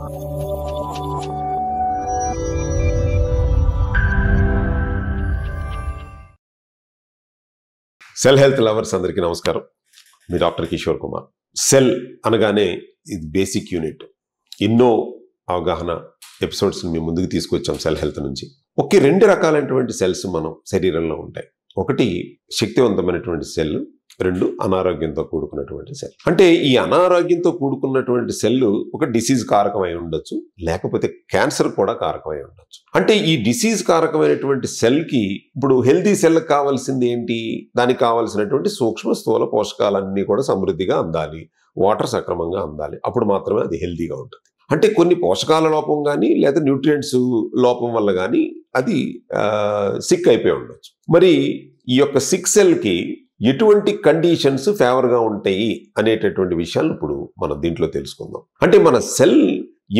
Cell health lovers అందరికీ నమస్కారం. మీ doctor Kishore Kumar. Cell అనగానే ఇది బేసిక్ యూనిట్. ఎన్నో అవగాహన ఎపిసోడ్స్ మీ ముందుకు తీసుకొచ్చాం సెల్ హెల్త్ నుంచి. ఒకే రెండు రకాలైనటువంటి సెల్స్ మనం శరీరంలో ఉంటాయి. ఒకటి శక్తివంతమైనటువంటి సెల్, రెండు అనారోగ్యంతో కూడుకున్నటువంటి సెల్. అంటే ఈ అనారోగ్యంతో కూడుకున్నటువంటి సెల్ ఒక డిసీజ్ కారకమై ఉండొచ్చు, లేకపోతే క్యాన్సర్ కూడా కారకమై ఉండొచ్చు. అంటే ఈ డిసీజ్ కారకమైనటువంటి సెల్కి ఇప్పుడు హెల్తీ సెల్కి కావాల్సింది ఏంటి? దానికి కావాల్సినటువంటి సూక్ష్మ స్థూల పోషకాలన్నీ కూడా సమృద్ధిగా అందాలి, వాటర్ సక్రమంగా అందాలి. అప్పుడు మాత్రమే అది హెల్తీగా ఉంటుంది. అంటే కొన్ని పోషకాల లోపం కానీ లేదా న్యూట్రియంట్స్ లోపం వల్ల కానీ అది సిక్ అయిపోయి ఉండొచ్చు. మరి ఈ యొక్క సిక్ సెల్కి ఎటువంటి కండిషన్స్ ఫేవర్గా ఉంటాయి అనేటటువంటి విషయాలు ఇప్పుడు మనం దీంట్లో తెలుసుకుందాం. అంటే మన సెల్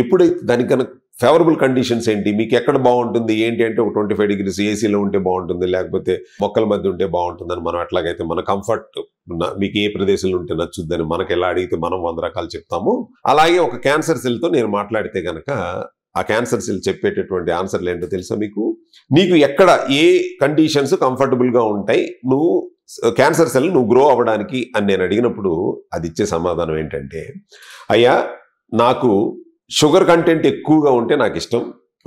ఎప్పుడైతే దానికి కనుక ఫేవరబుల్ కండిషన్స్ ఏంటి, మీకు ఎక్కడ బాగుంటుంది ఏంటి అంటే ఒక 25 degrees ఏసీలో ఉంటే బాగుంటుంది, లేకపోతే మొక్కల మధ్య ఉంటే బాగుంటుందని మనం ఎట్లాగైతే మన కంఫర్ట్ మీకు ఏ ప్రదేశంలో ఉంటే నచ్చుద్దని మనకి ఎలా అడిగితే మనం 100 రకాలు చెప్తాము, అలాగే ఒక క్యాన్సర్ సెల్తో నేను మాట్లాడితే కనుక ఆ క్యాన్సర్ సెల్ చెప్పేటటువంటి ఆన్సర్లు ఏంటో తెలుసా మీకు? నీకు ఎక్కడ ఏ కండిషన్స్ కంఫర్టబుల్గా ఉంటాయి, నువ్వు క్యాన్సర్ సెల్ నువ్వు గ్రో అవ్వడానికి అని నేను అడిగినప్పుడు అది ఇచ్చే సమాధానం ఏంటంటే, అయ్యా నాకు షుగర్ కంటెంట్ ఎక్కువగా ఉంటే నాకు ఇష్టం.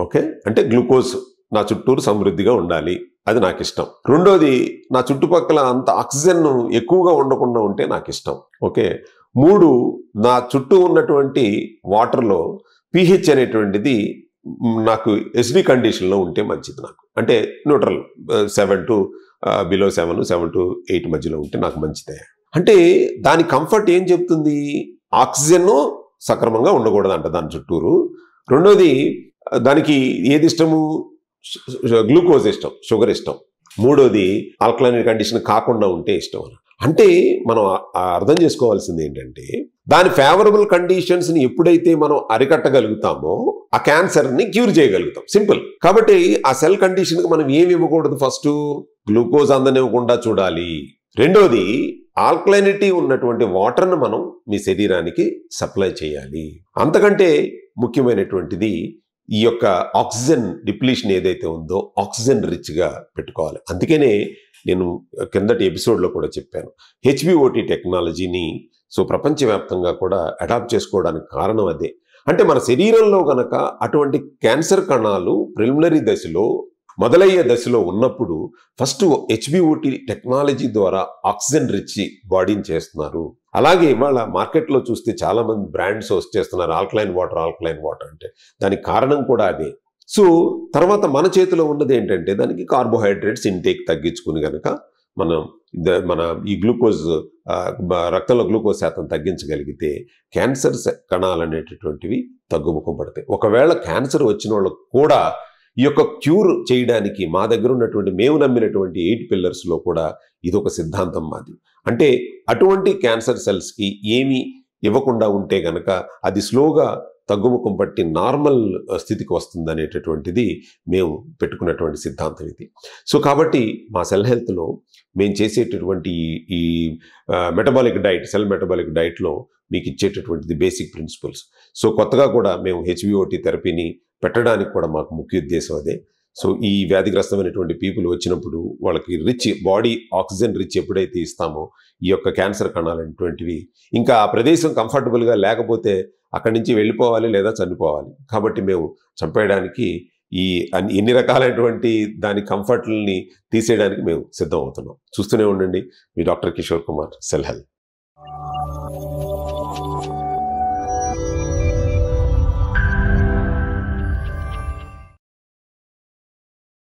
ఓకే, అంటే గ్లూకోజ్ నా చుట్టూరు సమృద్ధిగా ఉండాలి, అది నాకు ఇష్టం. రెండోది, నా చుట్టుపక్కల అంత ఆక్సిజన్ ఎక్కువగా ఉండకుండా ఉంటే నాకు ఇష్టం. ఓకే, మూడు, నా చుట్టూ ఉన్నటువంటి వాటర్లో pH అనేటువంటిది నాకు ఎస్డి కండిషన్లో ఉంటే మంచిది. నాకు అంటే న్యూట్రల్ 7 to below 7, 7 to 8 మధ్యలో ఉంటే నాకు మంచిదే. అంటే దాని కంఫర్ట్ ఏం చెప్తుంది? ఆక్సిజన్ సక్రమంగా ఉండకూడదంట దాని చుట్టూరు. రెండోది, దానికి ఏది ఇష్టము? గ్లూకోజ్ ఇష్టం, షుగర్ ఇష్టం. మూడోది, ఆల్కలైన్ కండిషన్ కాకుండా ఉంటే ఇష్టం. అంటే మనం అర్థం చేసుకోవాల్సింది ఏంటంటే, దాని ఫేవరబుల్ కండిషన్స్ని ఎప్పుడైతే మనం అరికట్టగలుగుతామో ఆ క్యాన్సర్ని క్యూర్ చేయగలుగుతాం. సింపుల్. కాబట్టి ఆ సెల్ కండిషన్కి మనం ఏమి ఇవ్వకూడదు? ఫస్ట్ గ్లూకోజ్ అందనివ్వకుండా చూడాలి. రెండోది, ఆల్కలైనిటీ ఉన్నటువంటి వాటర్ను మనం మీ శరీరానికి సప్లై చేయాలి. అంతకంటే ముఖ్యమైనటువంటిది ఈ యొక్క ఆక్సిజన్ డిప్లీషన్ ఏదైతే ఉందో ఆక్సిజన్ రిచ్గా పెట్టుకోవాలి. అందుకనే నేను కిందటి ఎపిసోడ్లో కూడా చెప్పాను, హెచ్బిఓటి టెక్నాలజీని ప్రపంచవ్యాప్తంగా కూడా అడాప్ట్ చేసుకోవడానికి కారణం అదే. అంటే మన శరీరంలో గనక అటువంటి క్యాన్సర్ కణాలు ప్రిలిమినరీ దశలో మొదలయ్యే దశలో ఉన్నప్పుడు ఫస్ట్ హెచ్బిఓటి టెక్నాలజీ ద్వారా ఆక్సిజన్ రిచ్ బాడీని చేస్తున్నారు. అలాగే ఇవాళ మార్కెట్లో చూస్తే చాలా మంది బ్రాండ్స్ వచ్చేస్తున్నారు ఆల్కలైన్ వాటర్ అంటే. దానికి కారణం కూడా అదే. తర్వాత మన చేతిలో ఉన్నది ఏంటంటే, దానికి కార్బోహైడ్రేట్స్ ఇంటేక్ తగ్గించుకుని కనుక మన ఈ గ్లూకోజ్ రక్తంలో గ్లూకోజ్ శాతం తగ్గించగలిగితే క్యాన్సర్ కణాలు అనేటటువంటివి తగ్గుముఖం పడతాయి. ఒకవేళ క్యాన్సర్ వచ్చిన వాళ్ళకు కూడా ఈ యొక్క క్యూర్ చేయడానికి మా దగ్గర ఉన్నటువంటి మేము నమ్మినటువంటి 8 పిల్లర్స్లో కూడా ఇదొక సిద్ధాంతం మాది. అంటే అటువంటి క్యాన్సర్ సెల్స్కి ఏమీ ఇవ్వకుండా ఉంటే గనక అది స్లోగా తగ్గుముఖం పట్టి నార్మల్ స్థితికి వస్తుంది అనేటటువంటిది మేము పెట్టుకున్నటువంటి సిద్ధాంతం ఇది. కాబట్టి మా సెల్ హెల్త్లో మేము చేసేటటువంటి ఈ మెటబాలిక్ డైట్, సెల్ మెటబాలిక్ డైట్లో మీకు ఇచ్చేటటువంటిది బేసిక్ ప్రిన్సిపల్స్. కొత్తగా కూడా మేము హెచ్బిఓటి థెరపీని పెట్టడానికి కూడా మాకు ముఖ్య ఉద్దేశం అదే. ఈ వ్యాధిగ్రస్తమైనటువంటి పీపుల్ వచ్చినప్పుడు వాళ్ళకి రిచ్ బాడీ ఆక్సిజన్ రిచ్ ఎప్పుడైతే ఇస్తామో ఈ యొక్క క్యాన్సర్ కణాలు అనేటువంటివి ఇంకా ఆ ప్రదేశం కంఫర్టబుల్గా లేకపోతే అక్కడి నుంచి వెళ్ళిపోవాలి లేదా చనిపోవాలి. కాబట్టి మేము చంపేయడానికి ఎన్ని రకాలైనటువంటి దాని కంఫర్ట్లని తీసేయడానికి మేము సిద్ధం అవుతున్నాం. చూస్తూనే ఉండండి మీ doctor Kishore Kumar, cell health.